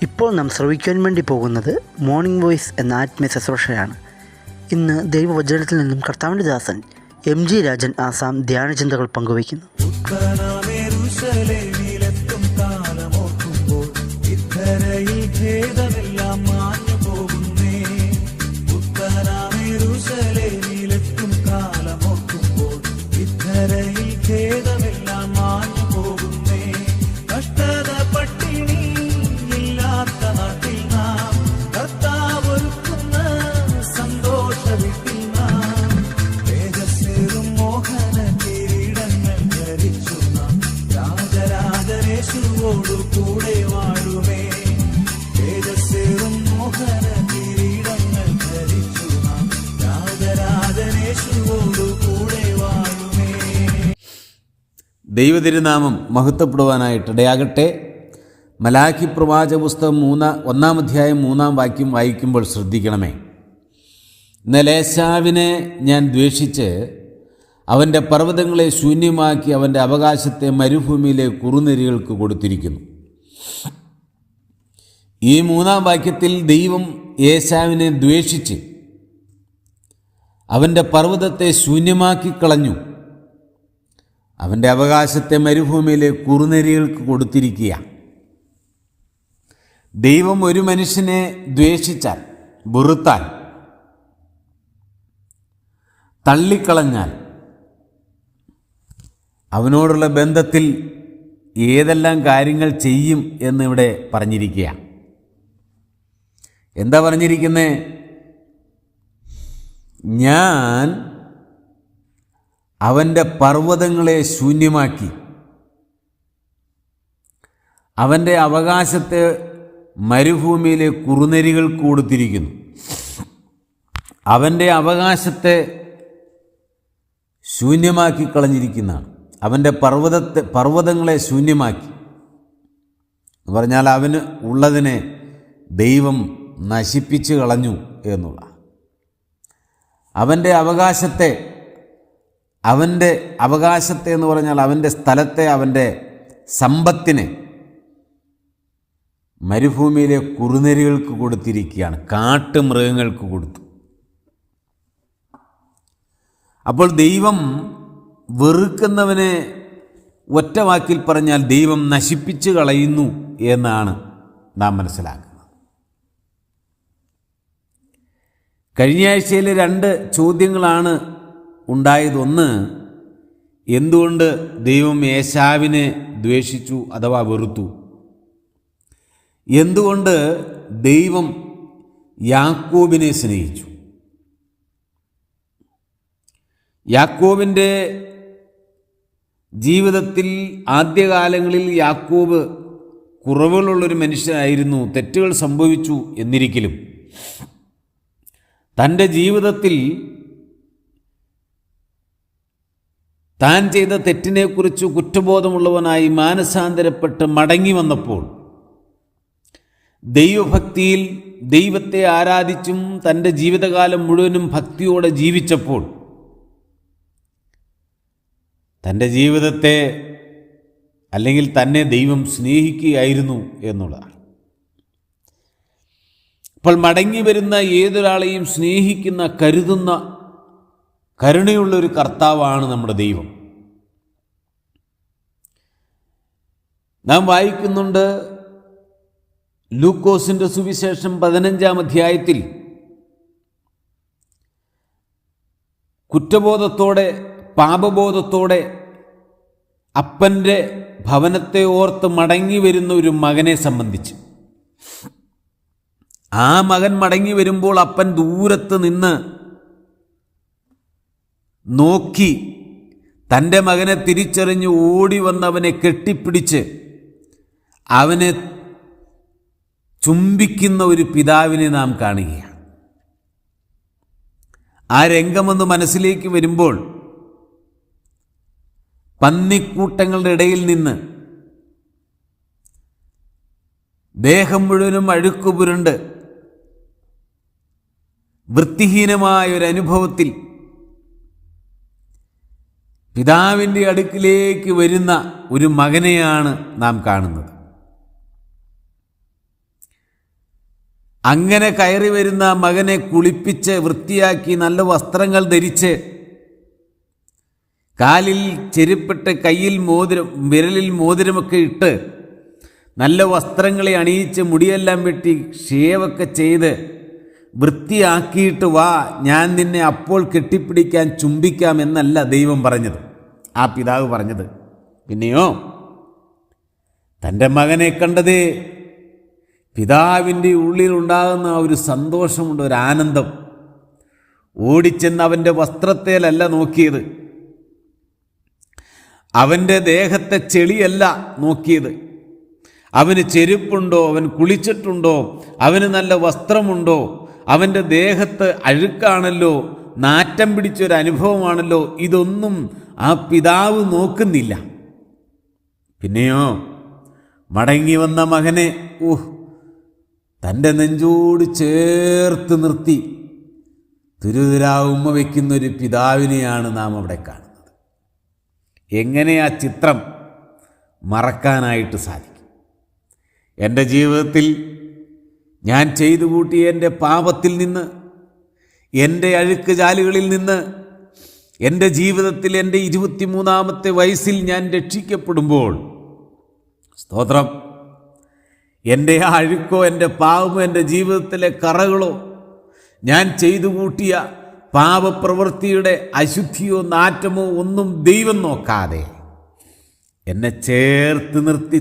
ഇപ്പോൾ നാം ശ്രവിക്കുവാൻ വേണ്ടി പോകുന്നത് മോർണിംഗ് വോയിസ് എന്ന ആത്മീയ ശുശ്രൂഷയാണ്. ഇന്ന് ദൈവവചനത്തിൽ നിന്നും കർത്താവിൻ്റെ ദാസൻ MG രാജൻ ആസാം ധ്യാനചിന്തകൾ പങ്കുവയ്ക്കുന്നു. ദൈവതിരുനാമം മഹത്വപ്പെടുവാനായിട്ട് ഇടയാകട്ടെ. മലാക്കി പ്രവാചക പുസ്തകം 1-ാം അധ്യായം 3-ാം വാക്യം വായിക്കുമ്പോൾ ശ്രദ്ധിക്കണമേ. എന്നാൽ ഏശാവിനെ ഞാൻ ദ്വേഷിച്ച് അവൻ്റെ പർവ്വതങ്ങളെ ശൂന്യമാക്കി അവൻ്റെ അവകാശത്തെ മരുഭൂമിയിലെ കുറുനരികൾക്ക് കൊടുത്തിരിക്കുന്നു. ഈ 3-ാം വാക്യത്തിൽ ദൈവം ഏശാവിനെ ദ്വേഷിച്ച് അവൻ്റെ പർവ്വതത്തെ ശൂന്യമാക്കി കളഞ്ഞു, അവൻ്റെ അവകാശത്തെ മരുഭൂമിയിലെ കുറുനരികൾക്ക് കൊടുത്തിരിക്കുക. ദൈവം ഒരു മനുഷ്യനെ ദ്വേഷിച്ചാൽ, വെറുത്താൽ, തള്ളിക്കളഞ്ഞാൽ അവനോടുള്ള ബന്ധത്തിൽ ഏതെല്ലാം കാര്യങ്ങൾ ചെയ്യും എന്നിവിടെ പറഞ്ഞിരിക്കുക. എന്താ പറഞ്ഞിരിക്കുന്നത്? ഞാൻ അവൻ്റെ പർവ്വതങ്ങളെ ശൂന്യമാക്കി അവൻ്റെ അവകാശത്തെ മരുഭൂമിയിലെ കുറുനരികൾക്ക് കൊടുത്തിരിക്കുന്നു. അവൻ്റെ അവകാശത്തെ ശൂന്യമാക്കി കളഞ്ഞിരിക്കുന്നതാണ്. അവൻ്റെ പർവ്വതങ്ങളെ ശൂന്യമാക്കി എന്ന് പറഞ്ഞാൽ അവന് ഉള്ളതിനെ ദൈവം നശിപ്പിച്ച് കളഞ്ഞു എന്നുള്ള. അവൻ്റെ അവകാശത്തെ എന്ന് പറഞ്ഞാൽ അവൻ്റെ സ്ഥലത്തെ, അവൻ്റെ സമ്പത്തിനെ മരുഭൂമിയിലെ കുറുനരികൾക്ക് കൊടുത്തിരിക്കുകയാണ്, കാട്ടുമൃഗങ്ങൾക്ക് കൊടുത്തു. അപ്പോൾ ദൈവം വെറുക്കുന്നവനെ ഒറ്റ വാക്കിൽ പറഞ്ഞാൽ ദൈവം നശിപ്പിച്ച് കളയുന്നു എന്നാണ് നാം മനസ്സിലാക്കുന്നത്. കഴിഞ്ഞ ആഴ്ചയിൽ 2 ചോദ്യങ്ങളാണ് ഉണ്ടായത്. ഒന്ന്, എന്തുകൊണ്ട് ദൈവം ഏശാവിനെ ദ്വേഷിച്ചു അഥവാ വെറുത്തു? എന്തുകൊണ്ട് ദൈവം യാക്കോബിനെ സ്നേഹിച്ചു? യാക്കോബിൻ്റെ ജീവിതത്തിൽ ആദ്യകാലങ്ങളിൽ യാക്കോബ് കുറവുകളുള്ളൊരു മനുഷ്യനായിരുന്നു, തെറ്റുകൾ സംഭവിച്ചു എന്നിരിക്കലും തൻ്റെ ജീവിതത്തിൽ താൻ ചെയ്ത തെറ്റിനെക്കുറിച്ച് കുറ്റബോധമുള്ളവനായി മാനസാന്തരപ്പെട്ട് മടങ്ങി വന്നപ്പോൾ, ദൈവഭക്തിയിൽ ദൈവത്തെ ആരാധിച്ചും തൻ്റെ ജീവിതകാലം മുഴുവനും ഭക്തിയോടെ ജീവിച്ചപ്പോൾ തൻ്റെ ജീവിതത്തെ അല്ലെങ്കിൽ തന്നെ ദൈവം സ്നേഹിക്കുകയായിരുന്നു എന്നുള്ളതാണ്. അപ്പോൾ മടങ്ങി വരുന്ന ഏതൊരാളെയും സ്നേഹിക്കുന്ന, കരുതുന്ന, കരുണയുള്ളൊരു കർത്താവാണ് നമ്മുടെ ദൈവം. നാം വായിക്കുന്നുണ്ട് ലൂക്കോസിൻ്റെ സുവിശേഷം 15-ാം അധ്യായത്തിൽ കുറ്റബോധത്തോടെ, പാപബോധത്തോടെ അപ്പൻ്റെ ഭവനത്തെ ഓർത്ത് മടങ്ങി വരുന്ന ഒരു മകനെ സംബന്ധിച്ച്, ആ മകൻ മടങ്ങി വരുമ്പോൾ അപ്പൻ ദൂരത്ത് നിന്ന് നോക്കി തൻ്റെ മകനെ തിരിച്ചറിഞ്ഞ് ഓടി വന്നവനെ കെട്ടിപ്പിടിച്ച് അവനെ ചുംബിക്കുന്ന ഒരു പിതാവിനെ നാം കാണുകയാണ്. ആ രംഗമൊന്ന് മനസ്സിലേക്ക് വരുമ്പോൾ പന്നിക്കൂട്ടങ്ങളുടെ ഇടയിൽ നിന്ന് ദേഹം മുഴുവനും അഴുക്കുപുരണ്ട് വൃത്തിഹീനമായൊരനുഭവത്തിൽ പിതാവിൻ്റെ അടുക്കിലേക്ക് വരുന്ന ഒരു മകനെയാണ് നാം കാണുന്നത്. അങ്ങനെ കയറി വരുന്ന മകനെ കുളിപ്പിച്ച് വൃത്തിയാക്കി നല്ല വസ്ത്രങ്ങൾ ധരിച്ച് കാലിൽ ചെരുപ്പിട്ട് കയ്യിൽ വിരലിൽ മോതിരമൊക്കെ ഇട്ട് നല്ല വസ്ത്രങ്ങളെ അണിയിച്ച് മുടിയെല്ലാം വെട്ടി ഷേവൊക്കെ ചെയ്ത് വൃത്തിയാക്കിയിട്ട് വാ, ഞാൻ നിന്നെ അപ്പോൾ കെട്ടിപ്പിടിക്കാൻ ചുംബിക്കാം എന്നല്ല ദൈവം പറഞ്ഞത്, ആ പിതാവ് പറഞ്ഞത്. പിന്നെയോ തൻ്റെ മകനെ കണ്ടതേ പിതാവിൻ്റെ ഉള്ളിലുണ്ടാകുന്ന ഒരു സന്തോഷമുണ്ട്, ഒരു ആനന്ദം. ഓടിച്ചെന്ന് അവൻ്റെ വസ്ത്രത്തേലല്ല നോക്കിയത്, അവൻ്റെ ദേഹത്തെ ചെളിയല്ല നോക്കിയത്. അവന് ചെരുപ്പുണ്ടോ, അവൻ കുളിച്ചിട്ടുണ്ടോ, അവന് നല്ല വസ്ത്രമുണ്ടോ, അവൻ്റെ ദേഹത്ത് അഴുക്കാണല്ലോ, നാറ്റം പിടിച്ചൊരനുഭവമാണല്ലോ, ഇതൊന്നും ആ പിതാവ് നോക്കുന്നില്ല. പിന്നെയോ മടങ്ങി വന്ന മകനെ തൻ്റെ നെഞ്ചോട് ചേർത്ത് നിർത്തി തുരുതുരാ ഉമ്മ വയ്ക്കുന്നൊരു പിതാവിനെയാണ് നാം അവിടെ കാണുന്നത്. എങ്ങനെ ആ ചിത്രം മറക്കാനായിട്ട് സാധിക്കും? എൻ്റെ ജീവിതത്തിൽ ഞാൻ ചെയ്തു കൂട്ടിയ എൻ്റെ പാപത്തിൽ നിന്ന്, എൻ്റെ അഴുക്ക് ചാലുകളിൽ നിന്ന്, എൻ്റെ ജീവിതത്തിൽ എൻ്റെ 23-ാമത്തെ വയസ്സിൽ ഞാൻ രക്ഷിക്കപ്പെടുമ്പോൾ, സ്തോത്രം, എൻ്റെ ആ അഴുക്കോ എൻ്റെ പാപമോ എൻ്റെ ജീവിതത്തിലെ കറകളോ ഞാൻ ചെയ്തു കൂട്ടിയ പാപപ്രവൃത്തിയുടെ അശുദ്ധിയോ നാറ്റമോ ഒന്നും ദൈവം നോക്കാതെ എന്നെ ചേർത്ത് നിർത്തി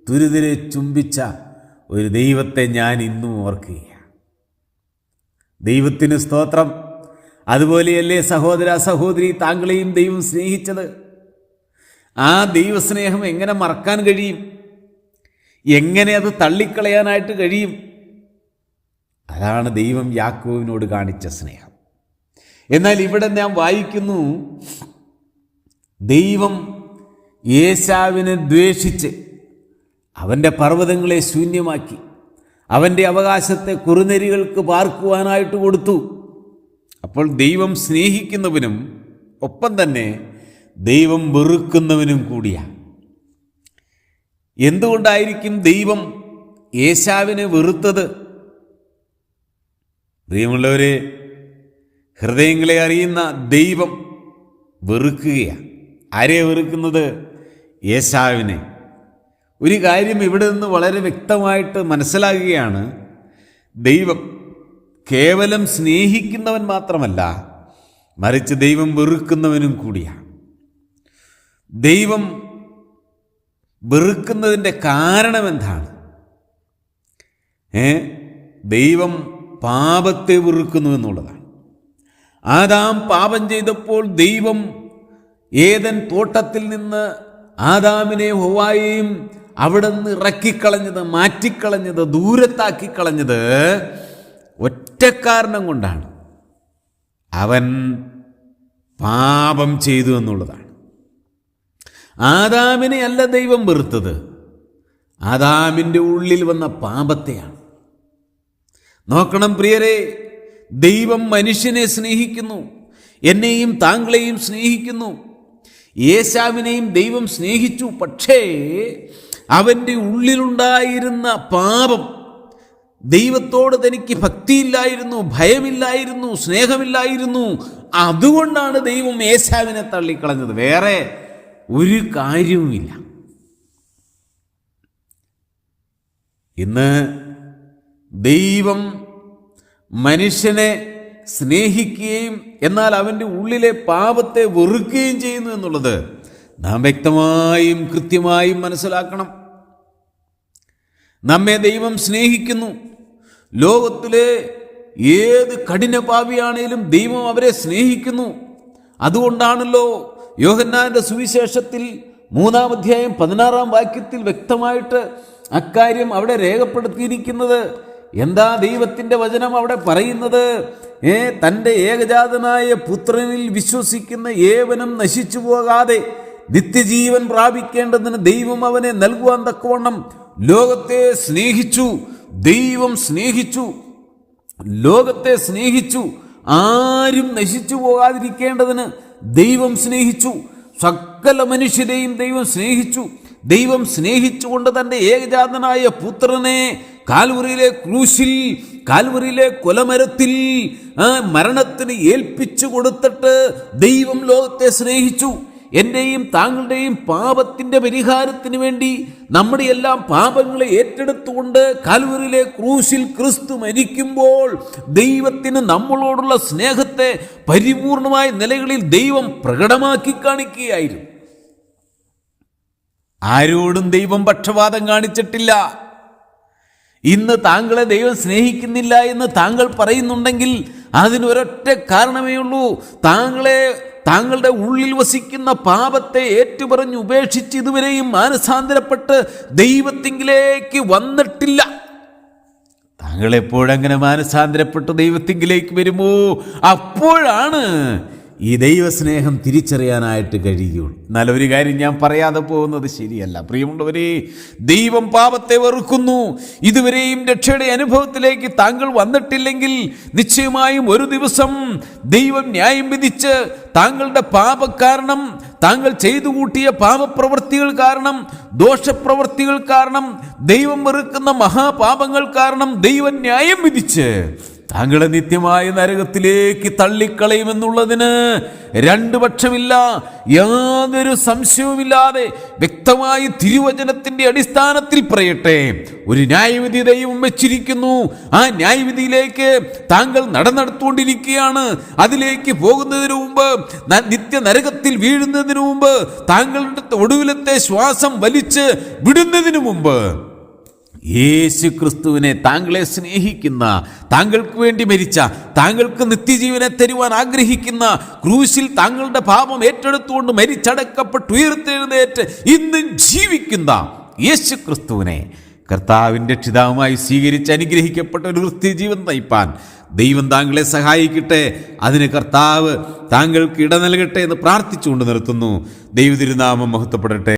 തുരുതിരെ ചുംബിച്ച ഒരു ദൈവത്തെ ഞാൻ ഇന്നും ഓർക്കുകയാണ്. ദൈവത്തിന് സ്തോത്രം. അതുപോലെയല്ലേ സഹോദര സഹോദരി, താങ്കളെയും ദൈവം സ്നേഹിച്ചത്? ആ ദൈവസ്നേഹം എങ്ങനെ മറക്കാൻ കഴിയും? എങ്ങനെ അത് തള്ളിക്കളയാനായിട്ട് കഴിയും? അതാണ് ദൈവം യാക്കോബിനോട് കാണിച്ച സ്നേഹം. എന്നാൽ ഇവിടെ ഞാൻ വായിക്കുന്നു, ദൈവം ഏശാവിനെ ദ്വേഷിച്ച് അവൻ്റെ പർവ്വതങ്ങളെ ശൂന്യമാക്കി, അവൻ്റെ അവകാശത്തെ കുറുനരികൾക്ക് പാർക്കുവാനായിട്ട് കൊടുത്തു. അപ്പോൾ ദൈവം സ്നേഹിക്കുന്നവനും ഒപ്പം തന്നെ ദൈവം വെറുക്കുന്നവനും കൂടിയാണ്. എന്തുകൊണ്ടായിരിക്കും ദൈവം ഏശാവിനെ വെറുത്തത്? പ്രിയമുള്ളവരെ, ഹൃദയങ്ങളെ അറിയുന്ന ദൈവം വെറുക്കുകയാണ്. ആരെയാണ് വെറുക്കുന്നത്? ഏശാവിനെ. ഒരു കാര്യം ഇവിടെ നിന്ന് വളരെ വ്യക്തമായിട്ട് മനസ്സിലാകുകയാണ്. ദൈവം കേവലം സ്നേഹിക്കുന്നവൻ മാത്രമല്ല, മറിച്ച് ദൈവം വെറുക്കുന്നവനും കൂടിയാണ്. ദൈവം വെറുക്കുന്നതിൻ്റെ കാരണം എന്താണ്? ദൈവം പാപത്തെ വെറുക്കുന്നു എന്നുള്ളതാണ്. ആദാം പാപം ചെയ്തപ്പോൾ ദൈവം ഏദൻ തോട്ടത്തിൽ നിന്ന് ആദാമിനെ ഹവ്വായെയും അവിടെ നിന്ന് ഇറക്കിക്കളഞ്ഞത്, മാറ്റിക്കളഞ്ഞത്, ദൂരത്താക്കിക്കളഞ്ഞത് ഒറ്റ കാരണം കൊണ്ടാണ്. അവൻ പാപം ചെയ്തു എന്നുള്ളതാണ്. ആദാമിനെ അല്ല ദൈവം വെറുത്തത്, ആദാമിൻ്റെ ഉള്ളിൽ വന്ന പാപത്തെയാണ്. നോക്കണം പ്രിയരെ, ദൈവം മനുഷ്യനെ സ്നേഹിക്കുന്നു, എന്നെയും താങ്കളെയും സ്നേഹിക്കുന്നു. ഏശാവിനെയും ദൈവം സ്നേഹിച്ചു. പക്ഷേ അവൻ്റെ ഉള്ളിലുണ്ടായിരുന്ന പാപം, ദൈവത്തോട് തനിക്ക് ഭക്തിയില്ലായിരുന്നു, ഭയമില്ലായിരുന്നു, സ്നേഹമില്ലായിരുന്നു. അതുകൊണ്ടാണ് ദൈവം ഏശാവിനെ തള്ളിക്കളഞ്ഞത്. വേറെ ഒരു കാര്യവുമില്ല. ഇന്ന് ദൈവം മനുഷ്യനെ സ്നേഹിക്കുകയും എന്നാൽ അവൻ്റെ ഉള്ളിലെ പാപത്തെ വെറുക്കുകയും ചെയ്യുന്നു എന്നുള്ളത് നാം വ്യക്തമായും കൃത്യമായും മനസ്സിലാക്കണം. നമ്മെ ദൈവം സ്നേഹിക്കുന്നു. ലോകത്തിലെ ഏത് കഠിനപാപിയാണേലും ദൈവം അവരെ സ്നേഹിക്കുന്നു. അതുകൊണ്ടാണല്ലോ യോഹന്നാന്റെ സുവിശേഷത്തിൽ 3-ാം അധ്യായം 16-ാം വാക്യത്തിൽ വ്യക്തമായിട്ട് അക്കാര്യം അവിടെ രേഖപ്പെടുത്തിയിരിക്കുന്നത്. എന്താ ദൈവത്തിൻ്റെ വചനം അവിടെ പറയുന്നത്? തൻ്റെ ഏകജാതനായ പുത്രനിൽ വിശ്വസിക്കുന്ന ഏവനും നശിച്ചു പോകാതെ നിത്യജീവൻ പ്രാപിക്കേണ്ടതിന് ദൈവം അവനെ നൽകുവാൻ തക്കവണ്ണം ലോകത്തെ സ്നേഹിച്ചു. ദൈവം സ്നേഹിച്ചു, ലോകത്തെ സ്നേഹിച്ചു. ആരും നശിച്ചു പോകാതിരിക്കേണ്ടതിന് ദൈവം സ്നേഹിച്ചു. സകല മനുഷ്യരെയും ദൈവം സ്നേഹിച്ചു. ദൈവം സ്നേഹിച്ചുകൊണ്ട് തൻ്റെ ഏകജാതനായ പുത്രനെ കാൽവറിയിലെ കൊലമരത്തിൽ മരണത്തിന് ഏൽപ്പിച്ചു കൊടുത്തിട്ട് ദൈവം ലോകത്തെ സ്നേഹിച്ചു. എൻ്റെയും താങ്കളുടെയും പാപത്തിൻ്റെ പരിഹാരത്തിന് വേണ്ടി നമ്മുടെ എല്ലാം പാപങ്ങളെ ഏറ്റെടുത്തുകൊണ്ട് കാൽവറിയിലെ ക്രൂശിൽ ക്രിസ്തു മരിക്കുമ്പോൾ ദൈവത്തിന് നമ്മളോടുള്ള സ്നേഹത്തെ പരിപൂർണമായ നിലകളിൽ ദൈവം പ്രകടമാക്കി കാണിക്കുകയായിരുന്നു. ആരോടും ദൈവം പക്ഷപാതം കാണിച്ചിട്ടില്ല. ഇന്ന് താങ്കളെ ദൈവം സ്നേഹിക്കുന്നില്ല എന്ന് താങ്കൾ പറയുന്നുണ്ടെങ്കിൽ അതിനൊരൊറ്റ കാരണമേ ഉള്ളൂ. താങ്കളുടെ ഉള്ളിൽ വസിക്കുന്ന പാപത്തെ ഏറ്റുപറഞ്ഞ് ഉപേക്ഷിച്ച് ഇതുവരെയും മാനസാന്തരപ്പെട്ട് ദൈവത്തിങ്കിലേക്ക് വന്നിട്ടില്ല. താങ്കൾ എപ്പോഴങ്ങനെ മാനസാന്തരപ്പെട്ട് ദൈവത്തിങ്കിലേക്ക് വരുമോ അപ്പോഴാണ് ഈ ദൈവസ്നേഹം തിരിച്ചറിയാനായിട്ട് കഴിയുകയുള്ളൂ. എന്നാൽ ഒരു കാര്യം ഞാൻ പറയാതെ പോകുന്നത് ശരിയല്ല. പ്രിയമുള്ളവരെ, ദൈവം പാപത്തെ വെറുക്കുന്നു. ഇതുവരെയും രക്ഷയുടെ അനുഭവത്തിലേക്ക് താങ്കൾ വന്നിട്ടില്ലെങ്കിൽ നിശ്ചയമായും ഒരു ദിവസം ദൈവം ന്യായം വിധിച്ച് താങ്കളുടെ പാപക്കാരണം, താങ്കൾ ചെയ്തു കൂട്ടിയ പാപപ്രവൃത്തികൾ കാരണം, ദോഷപ്രവൃത്തികൾ കാരണം, ദൈവം വെറുക്കുന്ന മഹാപാപങ്ങൾ കാരണം ദൈവം ന്യായം വിധിച്ച് താങ്കളെ നിത്യമായ നരകത്തിലേക്ക് തള്ളിക്കളയുമെന്നുള്ളതിന് രണ്ടു പക്ഷമില്ല. യാതൊരു സംശയവുമില്ലാതെ വ്യക്തമായി തിരുവചനത്തിന്റെ അടിസ്ഥാനത്തിൽ പറയട്ടെ, ഒരു ന്യായവിധി ദൈവം വെച്ചിരിക്കുന്നു. ആ ന്യായവിധിയിലേക്ക് താങ്കൾ നടന്നെടുത്തുകൊണ്ടിരിക്കുകയാണ്. അതിലേക്ക് പോകുന്നതിന് മുമ്പ്, നിത്യ നരകത്തിൽ വീഴുന്നതിന് മുമ്പ്, താങ്കളുടെ ഒടുവിലത്തെ ശ്വാസം വലിച്ച് വിടുന്നതിന് മുമ്പ് യേശു ക്രിസ്തുവിനെ, താങ്കളെ സ്നേഹിക്കുന്ന, താങ്കൾക്ക് വേണ്ടി മരിച്ച, താങ്കൾക്ക് നിത്യജീവനെ തരുവാൻ ആഗ്രഹിക്കുന്ന, ക്രൂശിൽ താങ്കളുടെ പാപം ഏറ്റെടുത്തുകൊണ്ട് മരിച്ചടക്കപ്പെട്ട് ഉയർത്തെഴുന്നേറ്റ് ഇന്നും ജീവിക്കുന്ന യേശു ക്രിസ്തുവിനെ കർത്താവിൻ്റെ രക്ഷിതാവുമായി സ്വീകരിച്ച് അനുഗ്രഹിക്കപ്പെട്ട ഒരു നിത്യജീവൻ നയിപ്പാൻ ദൈവം താങ്കളെ സഹായിക്കട്ടെ. അതിന് കർത്താവ് താങ്കൾക്ക് ഇട നൽകട്ടെ എന്ന് പ്രാർത്ഥിച്ചുകൊണ്ട് നിർത്തുന്നു. ദൈവ തിരുനാമം മഹത്വപ്പെടട്ടെ.